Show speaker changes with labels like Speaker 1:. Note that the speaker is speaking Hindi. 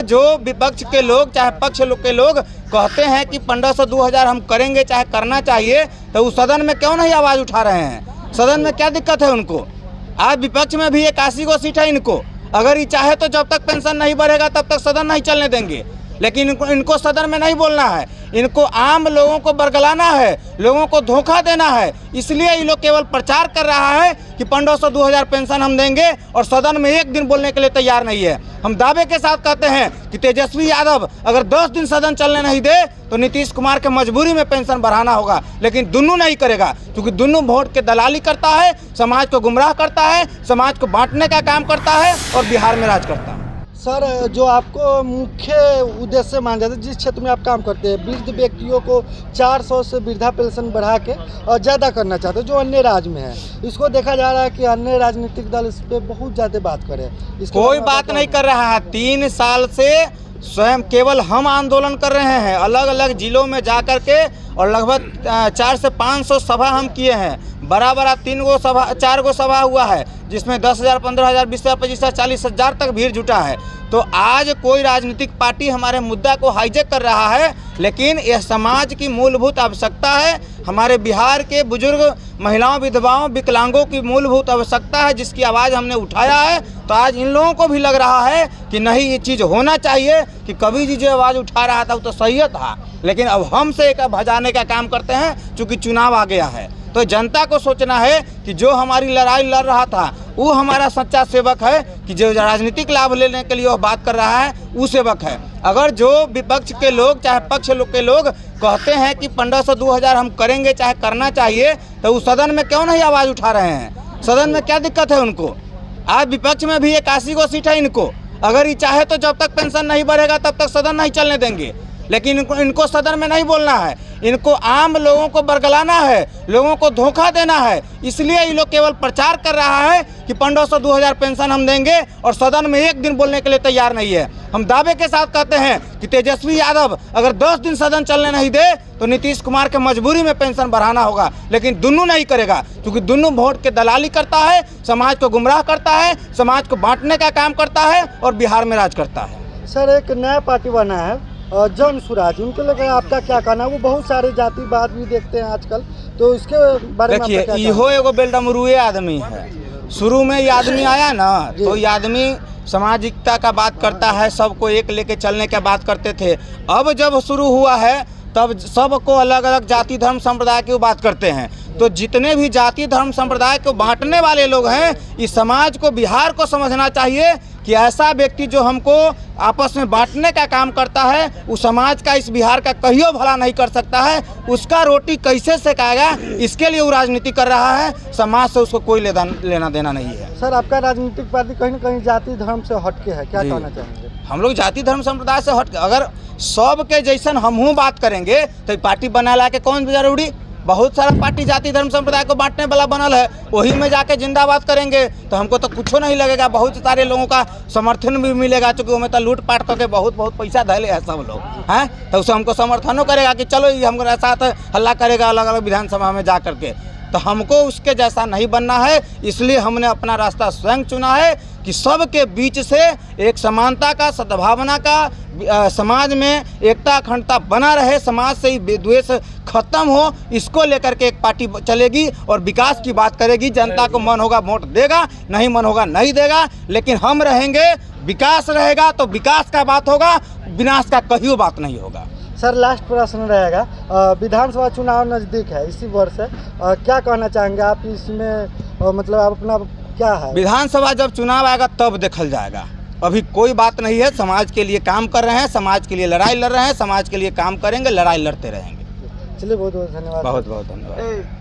Speaker 1: जो विपक्ष के लोग चाहे पक्ष के लोग कहते हैं कि 1500 2000 हम करेंगे चाहे करना चाहिए, तो उस सदन में क्यों नहीं आवाज़ उठा रहे हैं? सदन में क्या दिक्कत है उनको? आज विपक्ष में भी 81 गो सीट है इनको। अगर ये चाहे तो जब तक पेंशन नहीं बढ़ेगा तब तक सदन नहीं चलने देंगे, लेकिन इनको सदन में नहीं बोलना है। इनको आम लोगों को बरगलाना है, लोगों को धोखा देना है। इसलिए ये लोग केवल प्रचार कर रहा है कि 1500 2000 पेंशन हम देंगे, और सदन में एक दिन बोलने के लिए तैयार नहीं है। हम दावे के साथ कहते हैं कि तेजस्वी यादव अगर 10 दिन सदन चलने नहीं दे तो नीतीश कुमार के मजबूरी में पेंशन बढ़ाना होगा, लेकिन दुन्नू नहीं करेगा, क्योंकि दुन्नू वोट के दलाली करता है, समाज को गुमराह करता है, समाज को बांटने का काम करता है और बिहार में राज करता है।
Speaker 2: सर, जो आपको मुख्य उद्देश्य मान जाते, जिस क्षेत्र में आप काम करते हैं, वृद्ध व्यक्तियों को 400 से वृद्धा पेंशन बढ़ा के और ज़्यादा करना चाहते हैं, जो अन्य राज्य में है। इसको देखा जा रहा है कि अन्य राजनीतिक दल इस पर बहुत ज़्यादा बात करे।
Speaker 1: कोई बात नहीं कर रहा है। 3 साल से स्वयं केवल हम आंदोलन कर रहे हैं, अलग अलग जिलों में जा कर के, और लगभग 400 से 500 सभा हम किए हैं। बड़ा 4 गो सभा हुआ है, जिसमें 10,000 15,000 20,000 25,000 40,000 तक भीड़ जुटा है। तो आज कोई राजनीतिक पार्टी हमारे मुद्दा को हाईजैक कर रहा है, लेकिन यह समाज की मूलभूत आवश्यकता है। हमारे बिहार के बुजुर्ग, महिलाओं, विधवाओं, विकलांगों की मूलभूत आवश्यकता है, जिसकी आवाज़ हमने उठाया है। तो आज इन लोगों को भी लग रहा है कि नहीं, ये चीज़ होना चाहिए, कि कभी जी जो आवाज़ उठा रहा था वो तो सही था, लेकिन अब हमसे एक भजाने का काम करते हैं, चूँकि चुनाव आ गया है। तो जनता को सोचना है कि जो हमारी लड़ाई लड़ रहा था वो हमारा सच्चा सेवक है, कि जो राजनीतिक लाभ लेने के लिए वो बात कर रहा है वो सेवक है। अगर जो विपक्ष के लोग चाहे पक्ष के लोग कहते हैं कि 1500 2000 हम करेंगे चाहे करना चाहिए, तो उस सदन में क्यों नहीं आवाज़ उठा रहे हैं? सदन में क्या दिक्कत है उनको? आज विपक्ष में भी 81 गो सीट है इनको। अगर ये चाहे तो जब तक पेंशन नहीं बढ़ेगा तब तक सदन नहीं चलने देंगे, लेकिन इनको सदन में नहीं बोलना है। इनको आम लोगों को बरगलाना है, लोगों को धोखा देना है। इसलिए ये लोग केवल प्रचार कर रहा है कि 1500 2000 पेंशन हम देंगे, और सदन में एक दिन बोलने के लिए तैयार नहीं है। हम दावे के साथ कहते हैं कि तेजस्वी यादव अगर 10 दिन सदन चलने नहीं दे तो नीतीश कुमार के मजबूरी में पेंशन बढ़ाना होगा, लेकिन दुन्नू नहीं करेगा, क्योंकि दुन्नू वोट के दलाली करता है, समाज को गुमराह करता है, समाज को बांटने का काम करता है और बिहार में राज करता है।
Speaker 2: सर, एक नया पार्टी बना है जन स्वराज, उनके लिए आपका क्या कहना है? वो बहुत सारे जातिवाद भी देखते हैं आजकल, तो इसके बारे में
Speaker 1: देखिए, इहो एगो बेलडमरुए आदमी है। शुरू में ये आदमी आया ना, तो ये आदमी सामाजिकता का बात करता है, सबको एक लेके चलने का बात करते थे। अब जब शुरू हुआ है तब सबको अलग अलग जाति धर्म संप्रदाय की बात करते हैं। तो जितने भी जाति धर्म संप्रदाय को बांटने वाले लोग हैं, इस समाज को, बिहार को समझना चाहिए कि ऐसा व्यक्ति जो हमको आपस में बांटने का काम करता है, उस समाज का, इस बिहार का कहियो भला नहीं कर सकता है। उसका रोटी कैसे सेकाएगा, इसके लिए वो राजनीति कर रहा है। समाज से उसको कोई लेना देना नहीं है।
Speaker 2: सर, आपका राजनीतिक पार्टी कहीं ना कहीं जाति धर्म से हटके है, क्या कहना चाहेंगे?
Speaker 1: हम लोग जाति धर्म संप्रदाय से हट, अगर सब के जैसन हमहूँ बात करेंगे तो पार्टी बना ला के कौन जरूरी? बहुत सारा पार्टी जाति धर्म संप्रदाय को बांटने वाला बनल है, वही में जाके जिंदाबाद करेंगे तो हमको तो कुछ नहीं लगेगा। बहुत सारे लोगों का समर्थन भी मिलेगा, चूँकि उनमें तो लूटपाट करके बहुत पैसा धैले है सब लोग हैं, तो उसे हमको समर्थनों करेगा कि चलो ये हमारे साथ हल्ला करेगा अलग अलग विधानसभा में जा करके। तो हमको उसके जैसा नहीं बनना है, इसलिए हमने अपना रास्ता स्वयं चुना है कि सबके बीच से एक समानता का, सद्भावना का, समाज में एकता अखंडता बना रहे, समाज से ही विद्वेष खत्म हो, इसको लेकर के एक पार्टी चलेगी और विकास की बात करेगी। जनता को मन होगा वोट देगा, नहीं मन होगा नहीं देगा, लेकिन हम रहेंगे, विकास रहेगा तो विकास का बात होगा, विनाश का कहियो बात नहीं होगा।
Speaker 2: सर, लास्ट प्रश्न रहेगा, विधानसभा चुनाव नज़दीक है इसी वर्ष है, क्या कहना चाहेंगे आप इसमें? मतलब आप अपना क्या है?
Speaker 1: विधानसभा जब चुनाव आएगा तब देखल जाएगा, अभी कोई बात नहीं है। समाज के लिए काम कर रहे हैं, समाज के लिए लड़ाई लड़ रहे हैं, समाज के लिए काम करेंगे, लड़ाई लड़ते रहेंगे।
Speaker 2: चलिए, बहुत बहुत धन्यवाद।
Speaker 1: बहुत बहुत धन्यवाद।